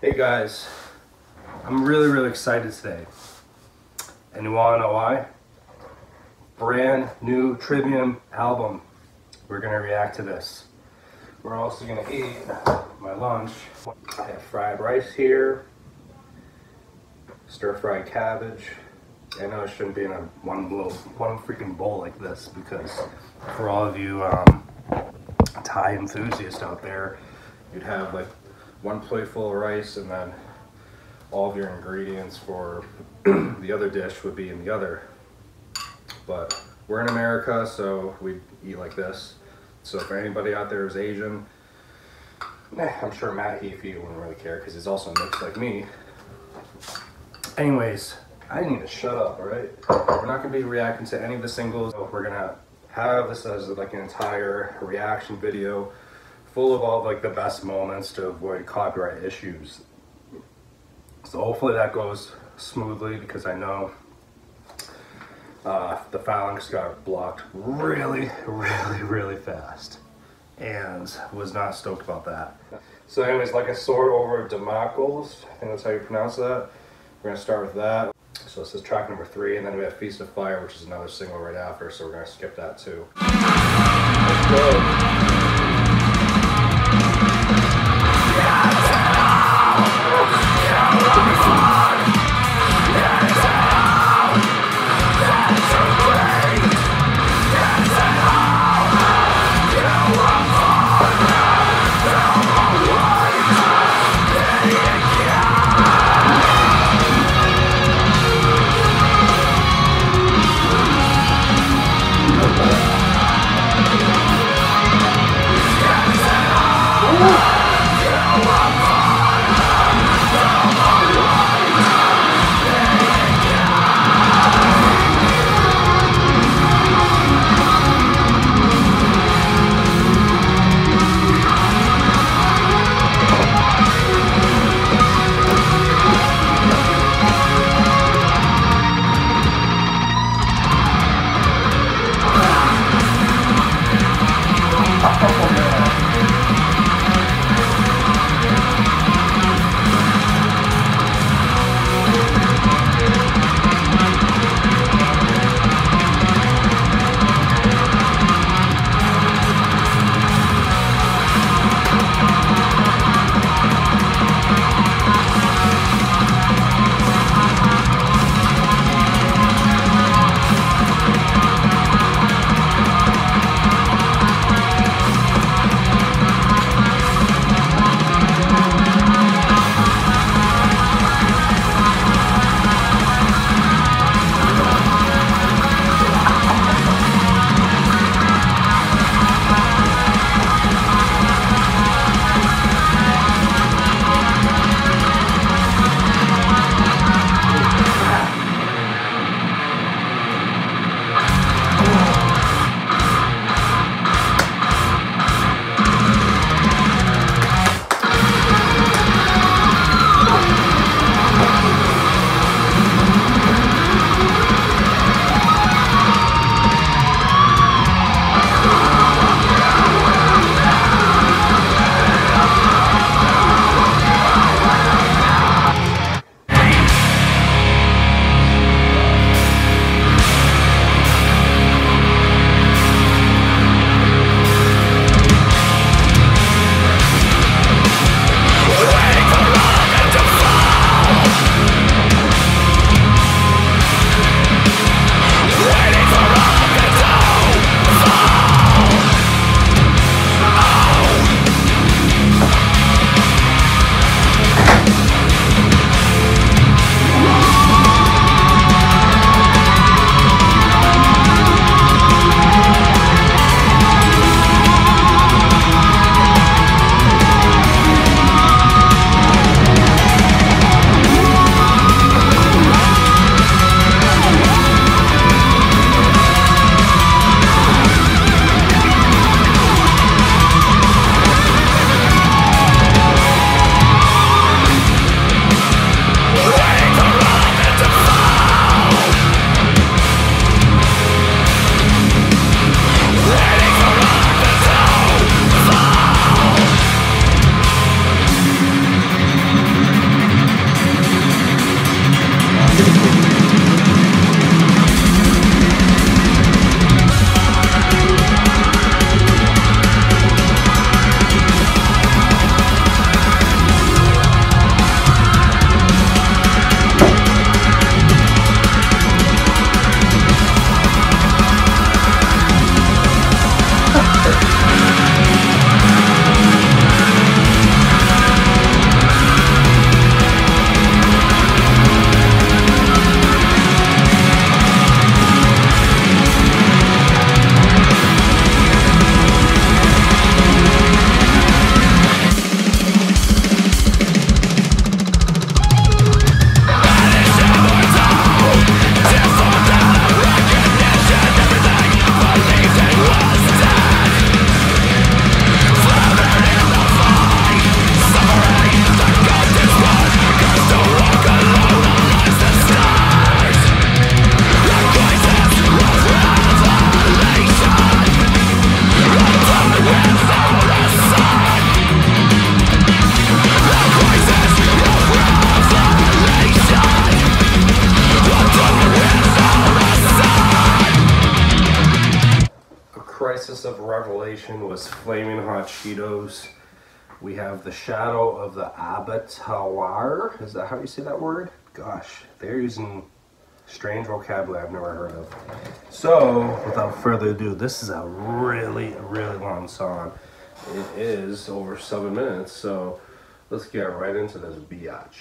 Hey guys, I'm really excited today. And you wanna know why? Brand new Trivium album. We're gonna react to this. We're also gonna eat my lunch. I have fried rice here, stir-fried cabbage. I know it shouldn't be in one freaking bowl like this, because for all of you Thai enthusiasts out there, you'd have like one plate full of rice and then all of your ingredients for the other dish would be in the other. But we're in America, so we eat like this. So if anybody out there is Asian, I'm sure Matt Heafy wouldn't really care because he's also mixed like me. Anyways, I need to shut up, alright? We're not going to be reacting to any of the singles. We're going to have this as like an entire reaction video full of all like the best moments to avoid copyright issues. So hopefully that goes smoothly, because I know the phalanx got blocked really fast and was not stoked about that. So anyways, like a sword over Damocles, I think that's how you pronounce that. We're going to start with that. So this is track number 3, and then we have Feast of Fire, which is another single right after, so we're going to skip that too. Let's go. recommendation was Flaming Hot Cheetos. We have the Shadow of the Abattoir. Is that how you say that word? Gosh, they're using strange vocabulary I've never heard of. So, without further ado, this is a really long song. It is over 7 minutes, so let's get right into this biatch.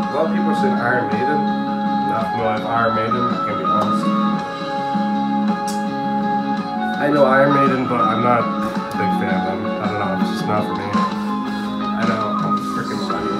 A lot of people say Iron Maiden. Not familiar with Iron Maiden, can be honest. I know Iron Maiden, but I'm not a big fan of them. I don't know, it's just not for me. I know, I'm freaking funny.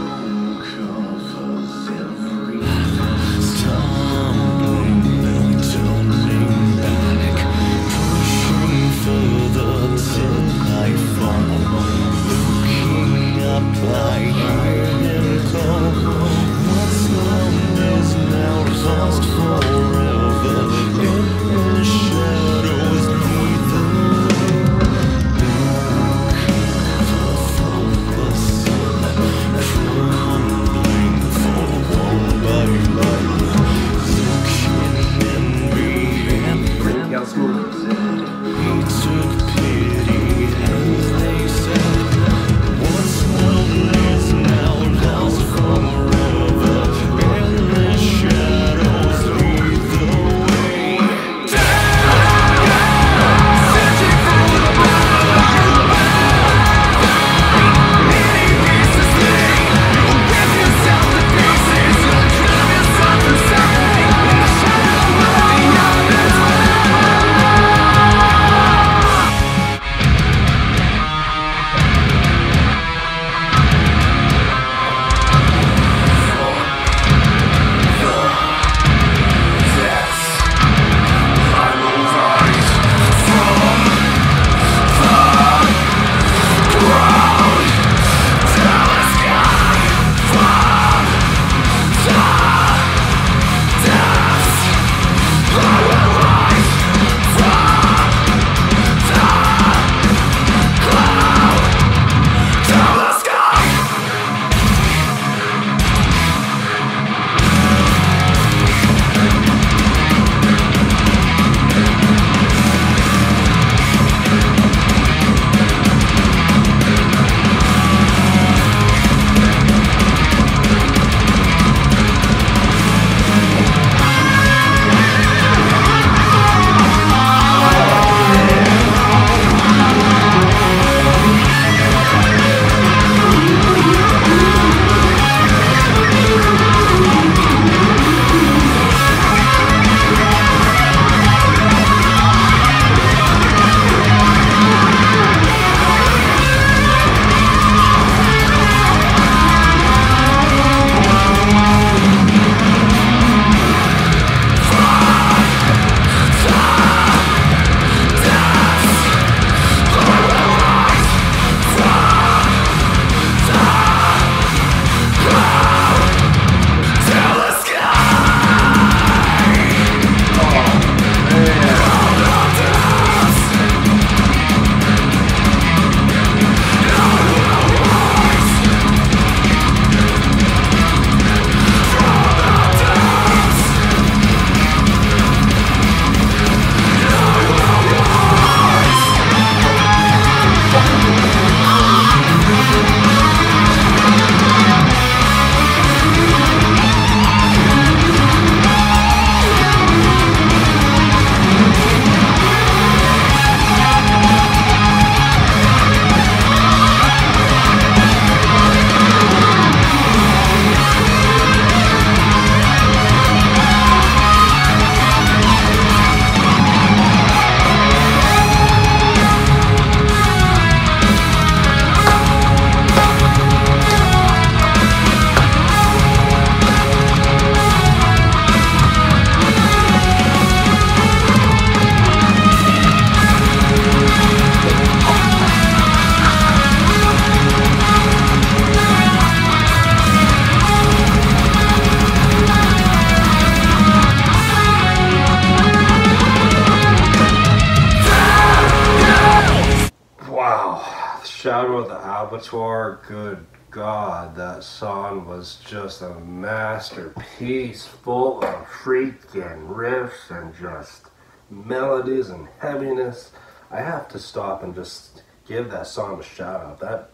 Shadow of the Abattoir, good God, that song was just a masterpiece, full of freaking riffs and just melodies and heaviness. I have to stop and just give that song a shout out. That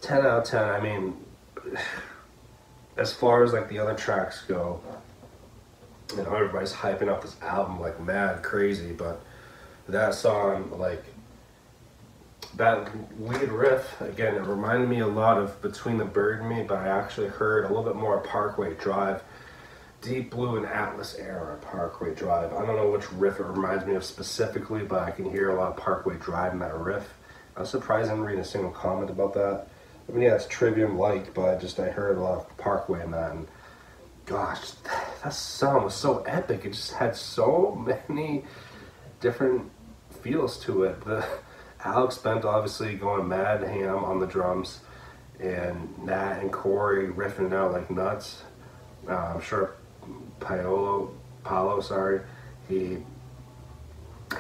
10 out of 10, I mean, as far as like the other tracks go, you know, everybody's hyping up this album like mad crazy, but that song, like, that lead riff, again, it reminded me a lot of Between the Bird and Me, but I actually heard a little bit more Parkway Drive, Deep Blue and Atlas era Parkway Drive. I don't know which riff it reminds me of specifically, but I can hear a lot of Parkway Drive in that riff. I was surprised I didn't read a single comment about that. I mean, yeah, it's Trivium-like, but I heard a lot of Parkway in that, and gosh, that song was so epic. It just had so many different feels to it. Alex Bent obviously going mad ham on the drums, and Nat and Corey riffing it out like nuts. I'm sure Paolo, he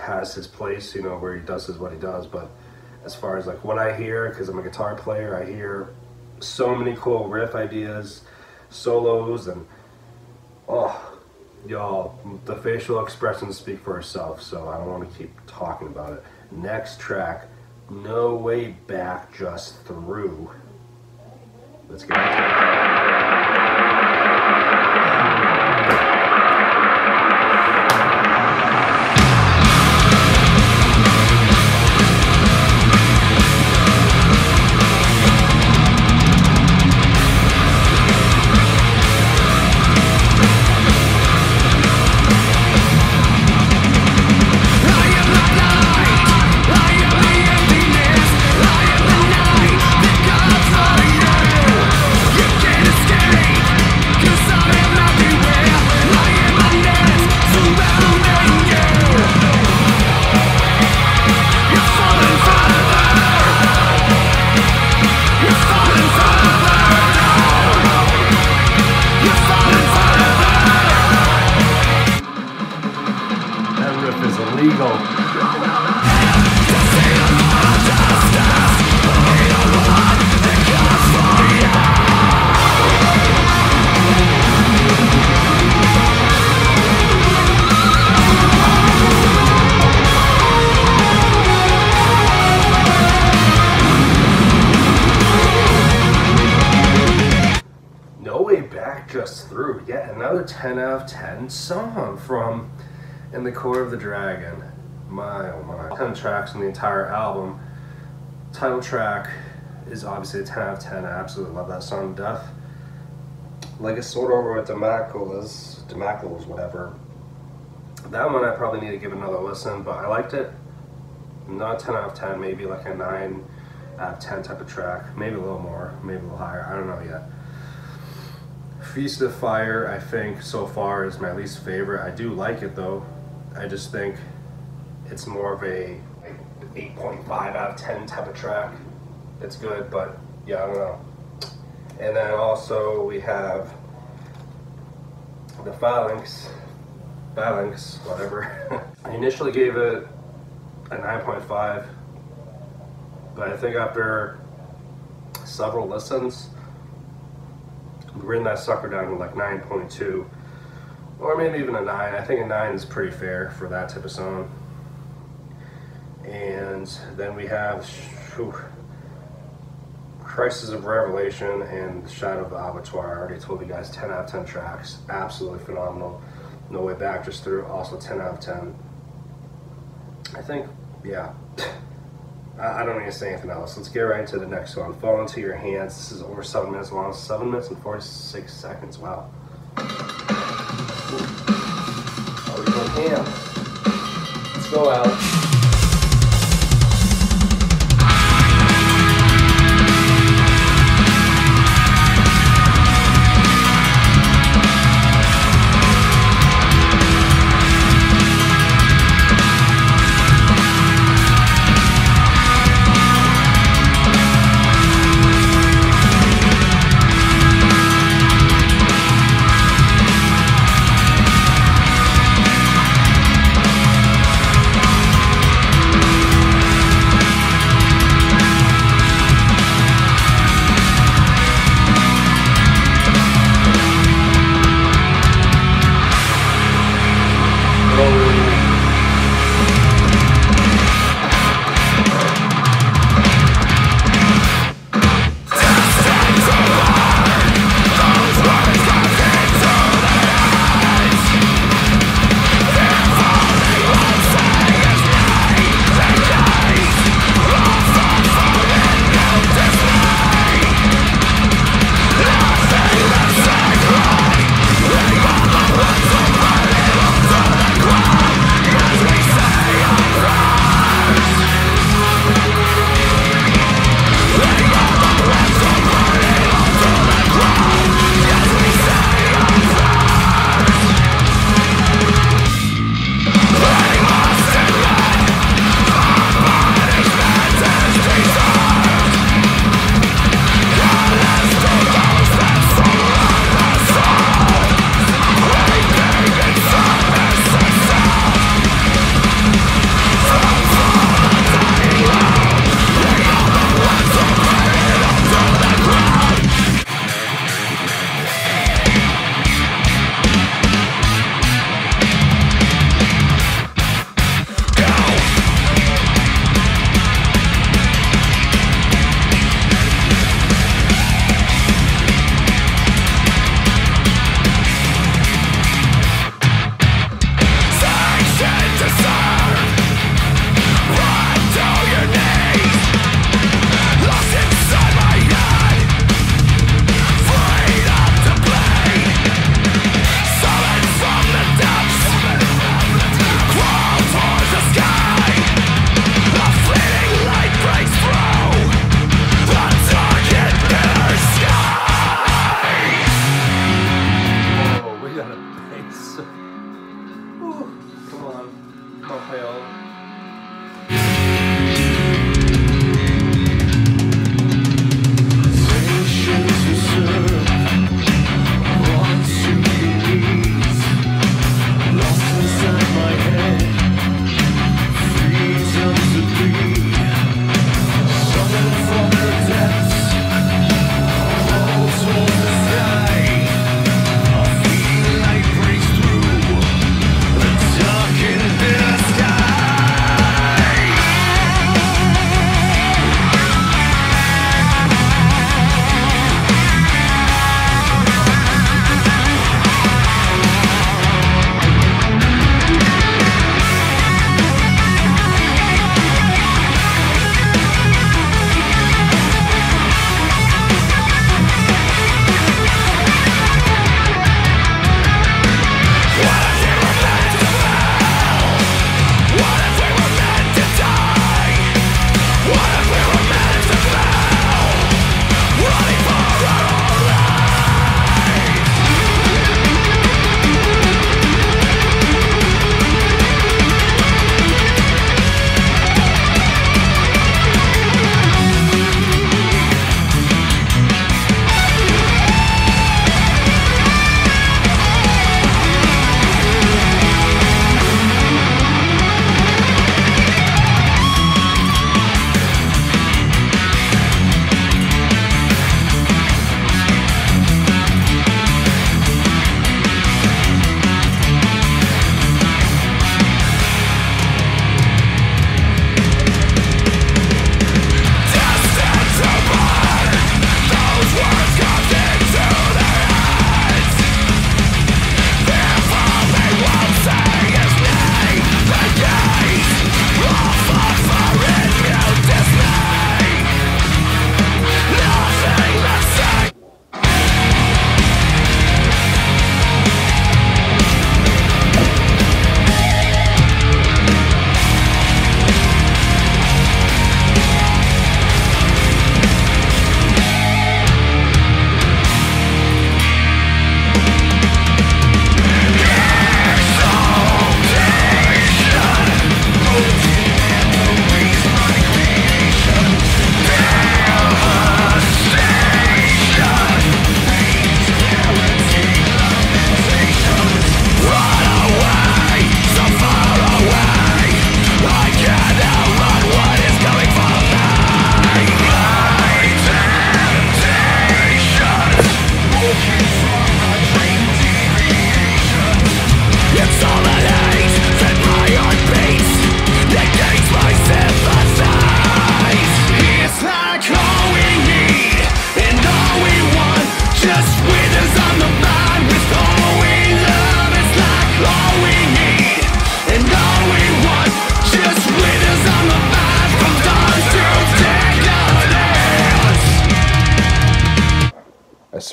has his place, you know, where he does what he does, but as far as like what I hear, because I'm a guitar player, I hear so many cool riff ideas, solos, and oh, y'all, the facial expressions speak for itself, so I don't want to keep talking about it. Next track, No Way Back, Just Through. Let's get into it. Just Through, yet another 10 out of 10 song from In the Core of the Dragon. My oh my. 10 tracks on the entire album. Title track is obviously a 10 out of 10. I absolutely love that song to death. Like a Sword Over with Demacles, whatever. That one I probably need to give another listen, but I liked it. Not a 10 out of 10, maybe like a 9 out of 10 type of track. Maybe a little more, maybe a little higher, I don't know yet. Feast of Fire, I think, so far is my least favorite. I do like it though. I just think it's more of a 8.5 out of 10 type of track. It's good, but yeah, I don't know. And then also we have the Phalanx, whatever. I initially gave it a 9.5, but I think after several listens, bring that sucker down to like 9.2, or maybe even a 9. I think a 9 is pretty fair for that type of song. And then we have Crisis of Revelation and Shadow of the Abattoir. I already told you guys 10 out of 10 tracks, absolutely phenomenal. No Way Back, Just Through, also 10 out of 10. I think, yeah. I don't need to say anything else. Let's get right into the next one. Fall Into Your Hands. This is over 7 minutes long. 7 minutes and 46 seconds. Wow. Oh, we're going ham. Let's go out.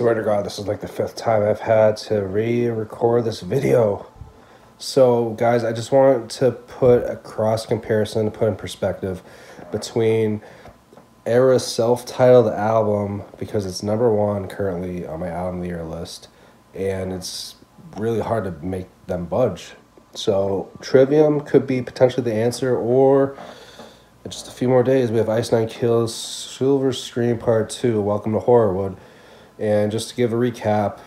swear to God, this is like the 5th time I've had to re-record this video. So, guys, I just want to put a cross comparison, to put in perspective between Era's self-titled album, because it's #1 currently on my album of the year list, and it's really hard to make them budge. So, Trivium could be potentially the answer, or in just a few more days, we have Ice Nine Kills, Silver Scream Part 2, Welcome to Horrorwood. And just to give a recap,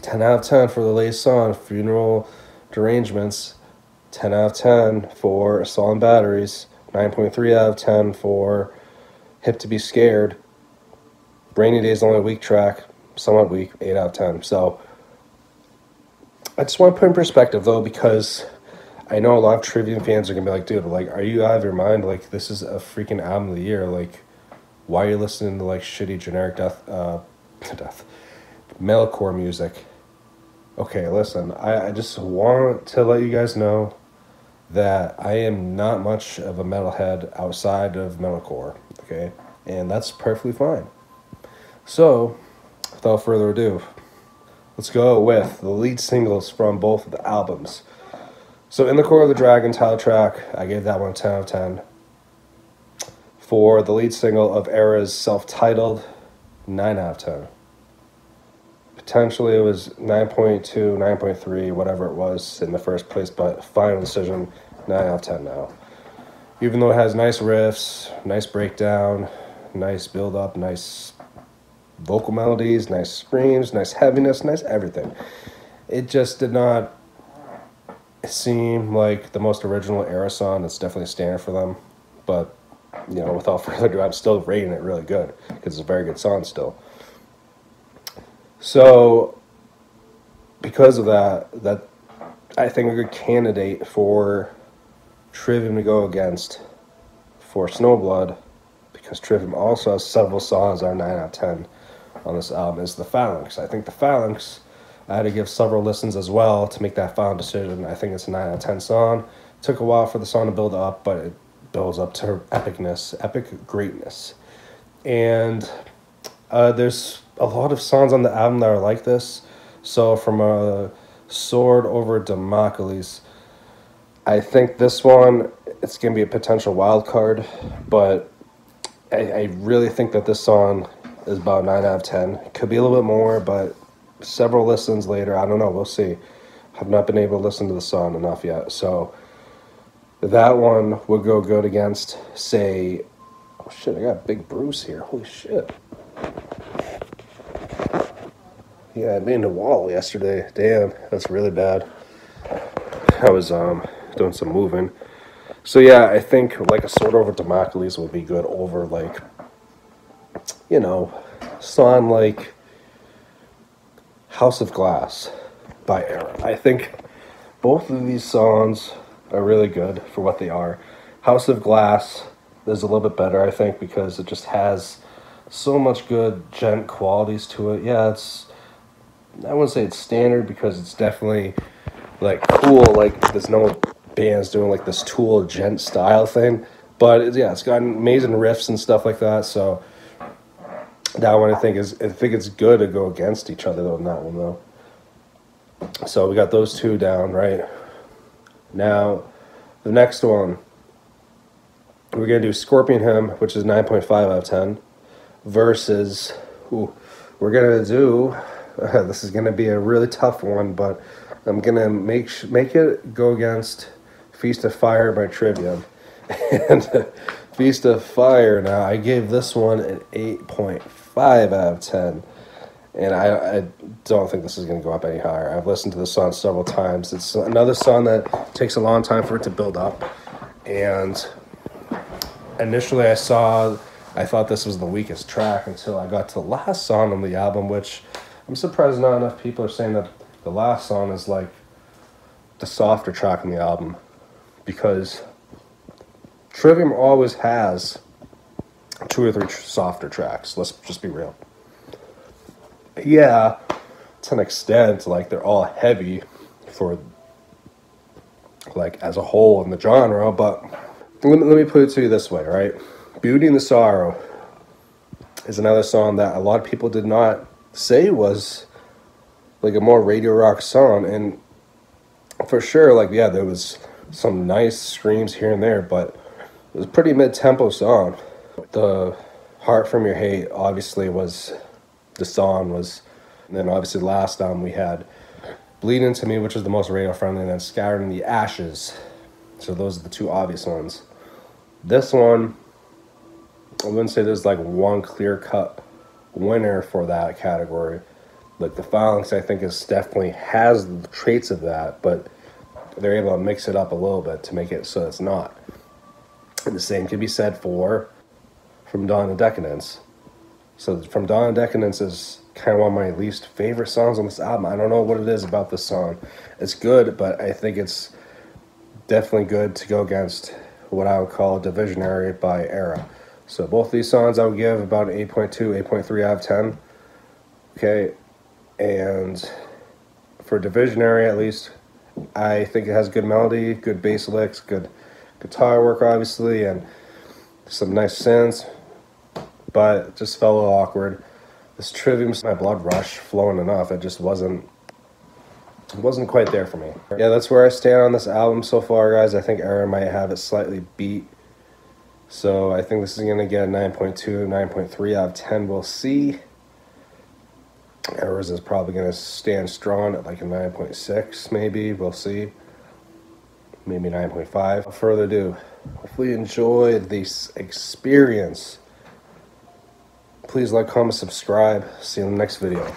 10 out of 10 for the latest song, Funeral Derangements, 10 out of 10 for Assault on Batteries, 9.3 out of 10 for Hip to Be Scared, Rainy Days only a weak track, somewhat weak, 8 out of 10. So, I just want to put in perspective, though, because I know a lot of Trivium fans are going to be like, dude, like, are you out of your mind? Like, this is a freaking album of the year. Like, why are you listening to, like, shitty generic metalcore music? Okay, listen, I just want to let you guys know that I am not much of a metalhead outside of metalcore, okay? And that's perfectly fine. So, without further ado, let's go with the lead singles from both of the albums. So, In the Core of the Dragon title track, I gave that one a 10 out of 10. For the lead single of Era's self-titled, 9 out of 10. Potentially it was 9.2, 9.3, whatever it was in the first place, but final decision, 9 out of 10 now. Even though it has nice riffs, nice breakdown, nice build-up, nice vocal melodies, nice screams, nice heaviness, nice everything. It just did not seem like the most original Era song. It's definitely a standard for them, but you know, without further ado, I'm still rating it really good because it's a very good song still. So, because of that I think a good candidate for Trivium to go against for Snowblood, because Trivium also has several songs that are 9 out of 10 on this album, is The Phalanx. I think The Phalanx, I had to give several listens as well to make that final decision. I think it's a 9 out of 10 song. It took a while for the song to build up, but it builds up to epicness, epic greatness. And there's a lot of songs on the album that are like this. So from a Sword Over Damocles, I think this one, it's going to be a potential wild card, but I really think that this song is about 9 out of 10. It could be a little bit more, but several listens later, I don't know, we'll see. I've not been able to listen to the song enough yet, so that one would go good against, say, oh shit, I got a big bruise here. Holy shit. Yeah, I made a wall yesterday. Damn, that's really bad. I was doing some moving. So yeah, I think like a Sword Over Damocles would be good over, like, you know, song like House of Glass by Era. I think both of these songs are really good for what they are. House of Glass is a little bit better, I think, because it just has so much good gent qualities to it. Yeah, it's, I wouldn't say it's standard, because it's definitely like cool, like there's no bands doing like this Tool gent style thing, but yeah, it's got amazing riffs and stuff like that. So that one I think it's good to go against each other though in that one though. So we got those two down, right? Now, the next one, we're going to do Scorpion Hymn, which is 9.5 out of 10, versus, we're going to do, this is going to be a really tough one, but I'm going to make it go against Feast of Fire by Trivium. And Feast of Fire, now, I gave this one an 8.5 out of 10. And I don't think this is going to go up any higher. I've listened to this song several times. It's another song that takes a long time for it to build up. And initially I thought this was the weakest track until I got to the last song on the album, which I'm surprised not enough people are saying that the last song is like the softer track on the album. Because Trivium always has 2 or 3 softer tracks. Let's just be real. Yeah, to an extent, like, they're all heavy for, like, as a whole in the genre, but let me put it to you this way, right? Beauty and the Sorrow, is another song that a lot of people did not say was like a more radio rock song, and for sure, like, yeah, there was some nice screams here and there, but it was a pretty mid-tempo song. The Heart From Your Hate obviously was the song was, and then obviously last time we had Bleed Into Me, which is the most radio friendly, and then Scattered in the Ashes. So those are the two obvious ones. This one, I wouldn't say there's like one clear-cut winner for that category. Like the Phalanx, I think, is definitely has the traits of that, but they're able to mix it up a little bit to make it so it's not. And the same can be said for From Dawn to Decadence. So From Dawn to Decadence is kind of one of my least favorite songs on this album. I don't know what it is about this song. It's good, but I think it's definitely good to go against what I would call Divisionary by Era. So both these songs I would give about an 8.2, 8.3 out of 10. Okay, and for Divisionary at least, I think it has good melody, good bass licks, good guitar work obviously, and some nice synths, but it just felt a little awkward. This Trivium, my blood rush flowing enough, it just wasn't quite there for me. Yeah, that's where I stand on this album so far, guys. I think Era might have it slightly beat. So I think this is going to get a 9.2, 9.3 out of 10. We'll see. Era's is probably going to stand strong at like a 9.6 maybe. We'll see. Maybe 9.5. Without further ado, hopefully you enjoyed this experience. Please like, comment, subscribe. See you in the next video.